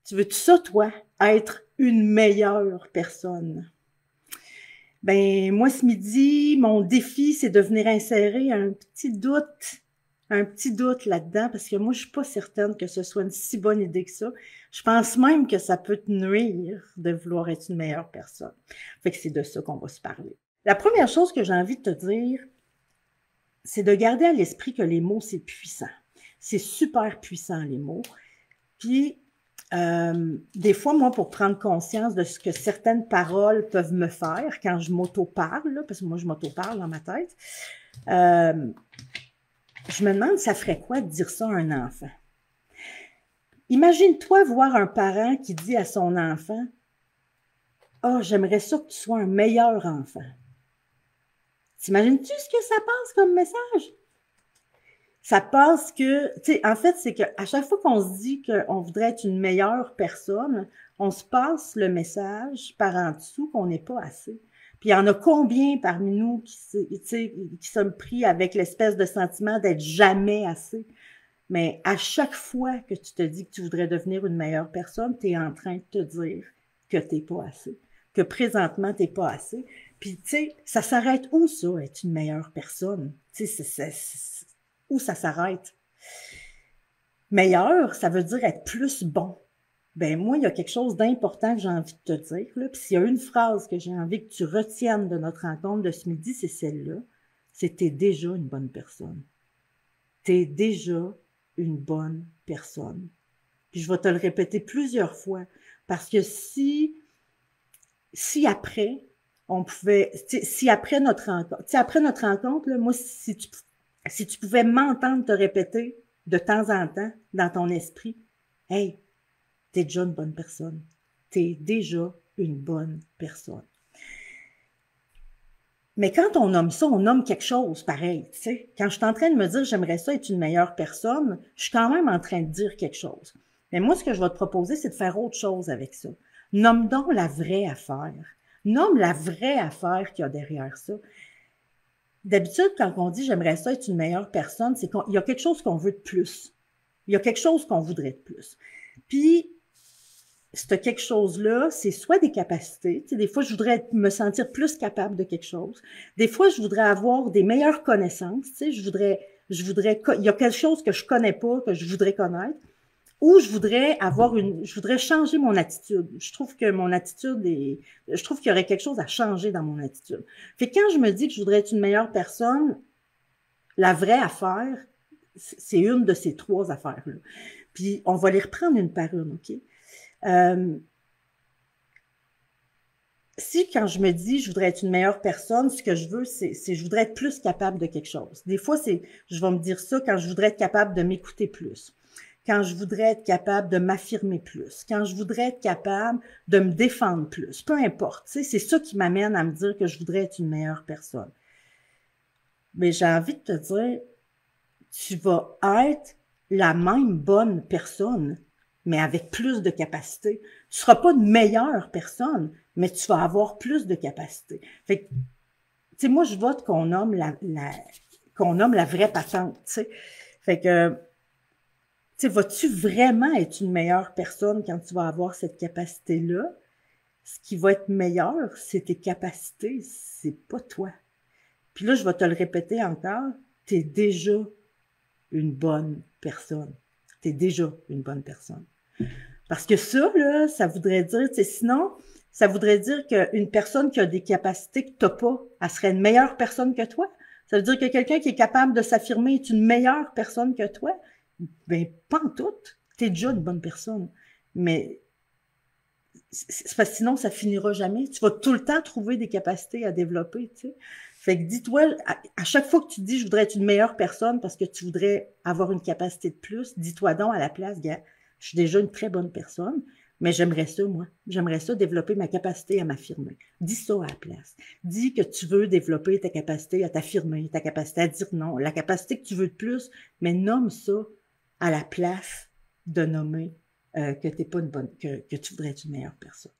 Tu veux-tu ça, toi, être une meilleure personne? Ben, moi, ce midi, mon défi, c'est de venir insérer un petit doute là-dedans, parce que moi, je suis pas certaine que ce soit une si bonne idée que ça. Je pense même que ça peut te nuire de vouloir être une meilleure personne. Fait que c'est de ça qu'on va se parler. La première chose que j'ai envie de te dire, c'est de garder à l'esprit que les mots, c'est puissant. C'est super puissant, les mots. Puis, des fois, moi, pour prendre conscience de ce que certaines paroles peuvent me faire quand je m'auto-parle, parce que moi, je m'auto-parle dans ma tête, je me demande, ça ferait quoi de dire ça à un enfant? Imagine-toi voir un parent qui dit à son enfant, « Ah, j'aimerais ça que tu sois un meilleur enfant. » T'imagines-tu ce que ça passe comme message? Ça passe que, tu sais, en fait, c'est qu'à chaque fois qu'on se dit qu'on voudrait être une meilleure personne, on se passe le message par en dessous qu'on n'est pas assez. Puis il y en a combien parmi nous qui sommes pris avec l'espèce de sentiment d'être jamais assez? Mais à chaque fois que tu te dis que tu voudrais devenir une meilleure personne, tu es en train de te dire que tu n'es pas assez, que présentement, tu n'es pas assez. Puis, tu sais, ça s'arrête où, ça, être une meilleure personne? Tu sais, où ça s'arrête? Meilleur, ça veut dire être plus bon. Ben moi, il y a quelque chose d'important que j'ai envie de te dire, là. Puis s'il y a une phrase que j'ai envie que tu retiennes de notre rencontre de ce midi, c'est celle-là. C'est t'es déjà une bonne personne. T'es déjà une bonne personne. Puis je vais te le répéter plusieurs fois, parce que si après, on pouvait, si après notre rencontre, là, moi, si tu pouvais m'entendre te répéter de temps en temps dans ton esprit, « Hey, t'es déjà une bonne personne. T'es déjà une bonne personne. » Mais quand on nomme ça, on nomme quelque chose pareil, tu sais. Quand je suis en train de me dire « j'aimerais ça être une meilleure personne », je suis quand même en train de dire quelque chose. Mais moi, ce que je vais te proposer, c'est de faire autre chose avec ça. Nomme donc la vraie affaire. Nomme la vraie affaire qu'il y a derrière ça. D'habitude, quand on dit « j'aimerais ça être une meilleure personne », c'est qu'il y a quelque chose qu'on veut de plus. Il y a quelque chose qu'on voudrait de plus. Puis, ce quelque chose-là, c'est soit des capacités. Tu sais, des fois, je voudrais me sentir plus capable de quelque chose. Des fois, je voudrais avoir des meilleures connaissances. Tu sais, il y a quelque chose que je connais pas, que je voudrais connaître. Ou je voudrais changer mon attitude. Je trouve qu'il y aurait quelque chose à changer dans mon attitude. Fait que quand je me dis que je voudrais être une meilleure personne, la vraie affaire, c'est une de ces trois affaires-là. Puis, on va les reprendre une par une, OK? Si quand je me dis je voudrais être une meilleure personne, ce que je veux, c'est je voudrais être plus capable de quelque chose. Des fois, je vais me dire ça quand je voudrais être capable de m'écouter plus, quand je voudrais être capable de m'affirmer plus, quand je voudrais être capable de me défendre plus, peu importe. Tu sais, c'est ça qui m'amène à me dire que je voudrais être une meilleure personne. Mais j'ai envie de te dire, tu vas être la même bonne personne, mais avec plus de capacité. Tu seras pas une meilleure personne, mais tu vas avoir plus de capacité. Fait que, tu sais, moi, je vote qu'on nomme la vraie patente, tu sais. Fait que, tu sais, vas-tu vraiment être une meilleure personne quand tu vas avoir cette capacité-là? Ce qui va être meilleur, c'est tes capacités, c'est pas toi. Puis là, je vais te le répéter encore, t'es déjà une bonne personne. T'es déjà une bonne personne. Parce que ça, là, ça voudrait dire, tu sais, sinon, ça voudrait dire qu'une personne qui a des capacités que t'as pas, elle serait une meilleure personne que toi. Ça veut dire que quelqu'un qui est capable de s'affirmer est une meilleure personne que toi. Ben, pas en tout. T'es déjà une bonne personne. Mais c'est parce que sinon, ça finira jamais. Tu vas tout le temps trouver des capacités à développer, tu sais. Fait que dis-toi, à chaque fois que tu dis « je voudrais être une meilleure personne » parce que tu voudrais avoir une capacité de plus, dis-toi donc à la place, gars, je suis déjà une très bonne personne, mais j'aimerais ça, moi. J'aimerais ça développer ma capacité à m'affirmer. Dis ça à la place. Dis que tu veux développer ta capacité à t'affirmer, ta capacité à dire non, la capacité que tu veux de plus, mais nomme ça à la place de nommer que t'es pas une bonne, que tu voudrais être une meilleure personne.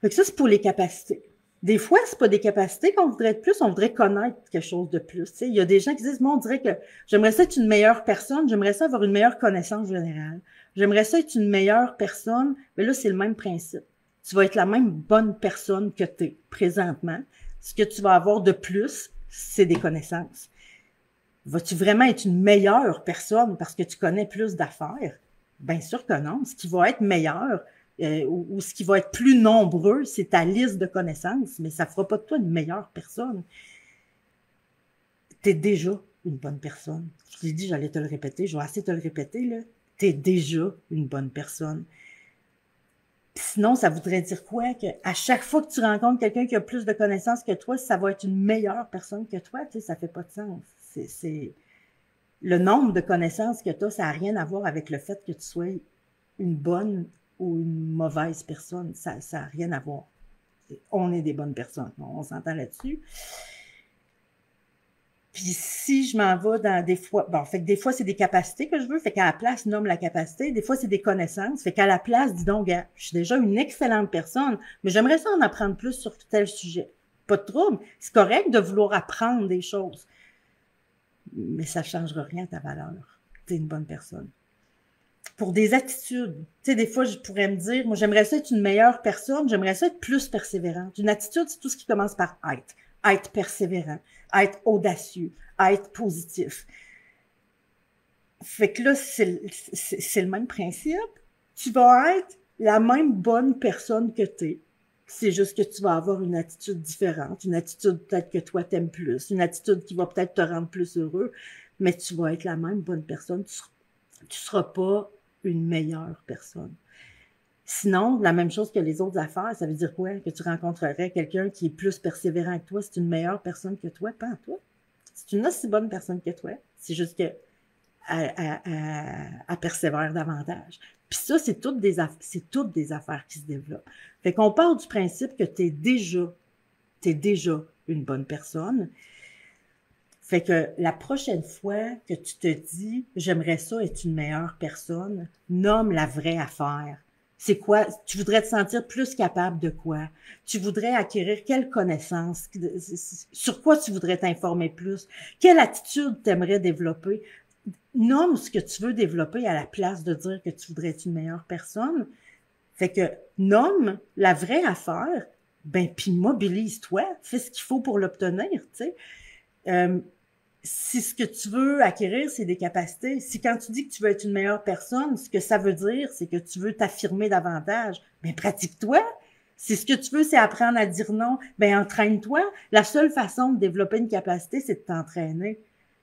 Fait que ça, c'est pour les capacités. Des fois, c'est pas des capacités qu'on voudrait être plus, on voudrait connaître quelque chose de plus. Tu sais, il y a des gens qui disent, moi, on dirait que j'aimerais ça être une meilleure personne, j'aimerais ça avoir une meilleure connaissance générale. J'aimerais ça être une meilleure personne. Mais là, c'est le même principe. Tu vas être la même bonne personne que tu es présentement. Ce que tu vas avoir de plus, c'est des connaissances. Vas-tu vraiment être une meilleure personne parce que tu connais plus d'affaires? Bien sûr que non. Ce qui va être meilleur ou ce qui va être plus nombreux, c'est ta liste de connaissances, mais ça ne fera pas de toi une meilleure personne. Tu es déjà une bonne personne. Je t'ai dit, j'allais te le répéter, je vais assez te le répéter, là. Tu es déjà une bonne personne. Sinon, ça voudrait dire quoi? Que à chaque fois que tu rencontres quelqu'un qui a plus de connaissances que toi, ça va être une meilleure personne que toi, tu sais, ça fait pas de sens. C'est le nombre de connaissances que tu as, ça n'a rien à voir avec le fait que tu sois une bonne ou une mauvaise personne. Ça n'a rien à voir. On est des bonnes personnes. On s'entend là-dessus. Puis si je m'en vais dans des fois, bon, fait que des fois, c'est des capacités que je veux, fait qu'à la place, nomme la capacité. Des fois, c'est des connaissances, fait qu'à la place, dis donc, gars, je suis déjà une excellente personne, mais j'aimerais ça en apprendre plus sur tel sujet. Pas de trouble. C'est correct de vouloir apprendre des choses, mais ça ne changera rien à ta valeur. Tu es une bonne personne. Pour des attitudes, tu sais, des fois, je pourrais me dire, moi, j'aimerais ça être une meilleure personne, j'aimerais ça être plus persévérante. Une attitude, c'est tout ce qui commence par être. Être persévérant, être audacieux, être positif. Fait que là, c'est le même principe. Tu vas être la même bonne personne que tu es. C'est juste que tu vas avoir une attitude différente, une attitude peut-être que toi t'aimes plus, une attitude qui va peut-être te rendre plus heureux, mais tu vas être la même bonne personne. Tu seras pas une meilleure personne. Sinon, la même chose que les autres affaires, ça veut dire quoi? Que tu rencontrerais quelqu'un qui est plus persévérant que toi, c'est une meilleure personne que toi, pas toi. C'est une aussi bonne personne que toi. C'est juste que elle persévère davantage. Puis ça, c'est toutes des affaires qui se développent. Fait qu'on part du principe que t'es déjà une bonne personne. Fait que la prochaine fois que tu te dis « j'aimerais ça être une meilleure personne », nomme la vraie affaire. C'est quoi? Tu voudrais te sentir plus capable de quoi? Tu voudrais acquérir quelle connaissance? Sur quoi tu voudrais t'informer plus? Quelle attitude t'aimerais développer? Nomme ce que tu veux développer à la place de dire que tu voudrais être une meilleure personne. Fait que nomme la vraie affaire, ben puis mobilise-toi, fais ce qu'il faut pour l'obtenir, tu sais. Si ce que tu veux acquérir, c'est des capacités, si quand tu dis que tu veux être une meilleure personne, ce que ça veut dire, c'est que tu veux t'affirmer davantage, ben pratique-toi. Si ce que tu veux, c'est apprendre à dire non, ben entraîne-toi. La seule façon de développer une capacité, c'est de t'entraîner.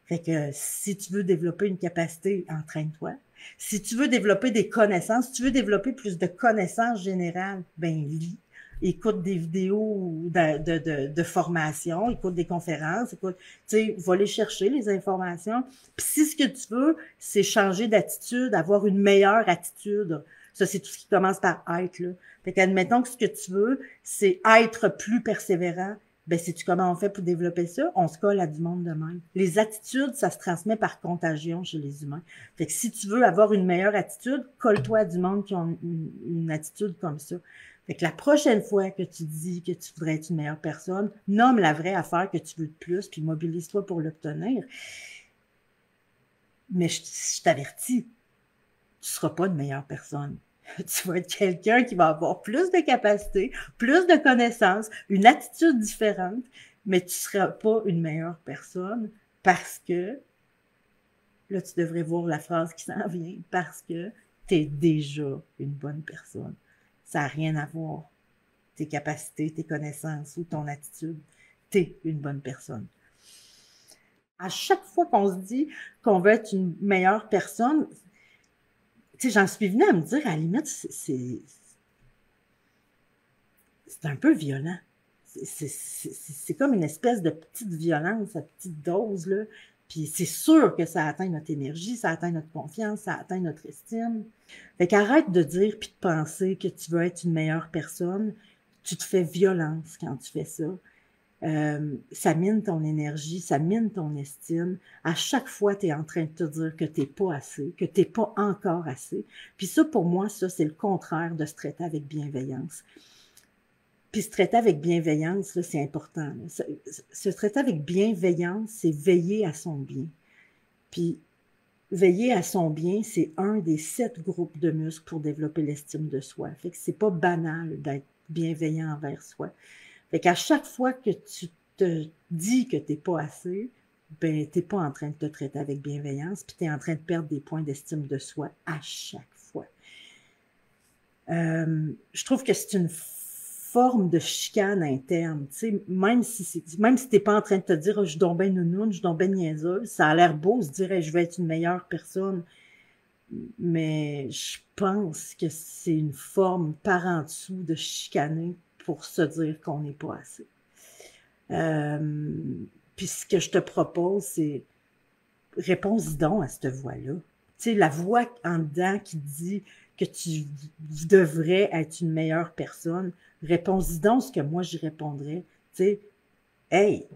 Fait que si tu veux développer une capacité, entraîne-toi. Si tu veux développer des connaissances, si tu veux développer plus de connaissances générales, ben lis. Écoute des vidéos de formation, écoute des conférences, écoute, tu sais, va les chercher, les informations. Puis si ce que tu veux, c'est changer d'attitude, avoir une meilleure attitude, ça, c'est tout ce qui commence par être, là. Fait qu'admettons que ce que tu veux, c'est être plus persévérant. Ben, sais-tu comment on fait pour développer ça? On se colle à du monde de même. Les attitudes, ça se transmet par contagion chez les humains. Fait que si tu veux avoir une meilleure attitude, colle-toi à du monde qui ont une attitude comme ça. Fait que la prochaine fois que tu dis que tu voudrais être une meilleure personne, nomme la vraie affaire que tu veux de plus, puis mobilise-toi pour l'obtenir. Mais je t'avertis, tu seras pas une meilleure personne. Tu vas être quelqu'un qui va avoir plus de capacités, plus de connaissances, une attitude différente, mais tu seras pas une meilleure personne parce que, là, tu devrais voir la phrase qui s'en vient, parce que tu es déjà une bonne personne. Ça n'a rien à voir. Tes capacités, tes connaissances ou ton attitude, tu es une bonne personne. À chaque fois qu'on se dit qu'on veut être une meilleure personne, tu sais, j'en suis venue à me dire, à la limite, c'est un peu violent. C'est comme une espèce de petite violence, à petite dose, là. Puis c'est sûr que ça atteint notre énergie, ça atteint notre confiance, ça atteint notre estime. Fait qu'arrête de dire puis de penser que tu veux être une meilleure personne. Tu te fais violence quand tu fais ça. Ça mine ton énergie, ça mine ton estime. À chaque fois, tu es en train de te dire que t'es pas assez, que t'es pas encore assez. Puis ça, pour moi, ça, c'est le contraire de se traiter avec bienveillance. Puis se traiter avec bienveillance, là, c'est important. Se traiter avec bienveillance, c'est veiller à son bien. Puis veiller à son bien, c'est un des 7 groupes de muscles pour développer l'estime de soi. Fait que c'est pas banal d'être bienveillant envers soi. Fait qu'à chaque fois que tu te dis que t'es pas assez, ben, t'es pas en train de te traiter avec bienveillance, puis t'es en train de perdre des points d'estime de soi à chaque fois. Je trouve que c'est une forme de chicane interne, tu sais, même si t'es pas en train de te dire, oh, je suis donc ben nounoune, je suis donc ben niaiseuse, ça a l'air beau, se dire, hey, je vais être une meilleure personne, mais je pense que c'est une forme par en dessous de chicaner pour se dire qu'on n'est pas assez. Puis ce que je te propose, c'est réponds-y donc à cette voix-là. Tu sais, la voix en dedans qui dit que tu devrais être une meilleure personne, réponds-y donc ce que moi je répondrais. Tu sais, hey,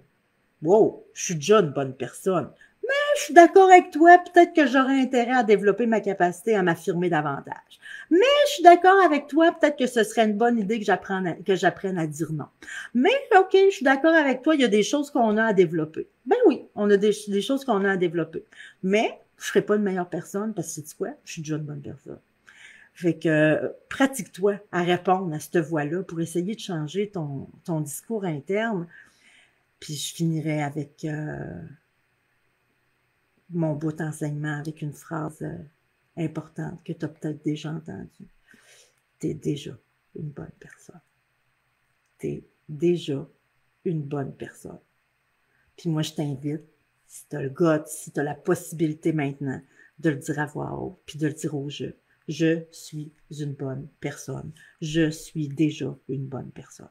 wow, je suis déjà une bonne personne. Mais je suis d'accord avec toi, peut-être que j'aurais intérêt à développer ma capacité à m'affirmer davantage. Mais je suis d'accord avec toi, peut-être que ce serait une bonne idée que j'apprenne à dire non. Mais OK, je suis d'accord avec toi, il y a des choses qu'on a à développer. Ben oui, on a des choses qu'on a à développer. Mais je ne serai pas une meilleure personne parce que c'est quoi? Je suis déjà une bonne personne. Fait que pratique-toi à répondre à cette voix-là pour essayer de changer ton discours interne. Puis je finirai avec mon bout d'enseignement avec une phrase importante que tu as peut-être déjà entendue. Tu es déjà une bonne personne. Tu es déjà une bonne personne. Puis moi, je t'invite, si tu as le goût, si tu as la possibilité maintenant, de le dire à voix haute, puis de le dire au jeu. Je suis une bonne personne. Je suis déjà une bonne personne.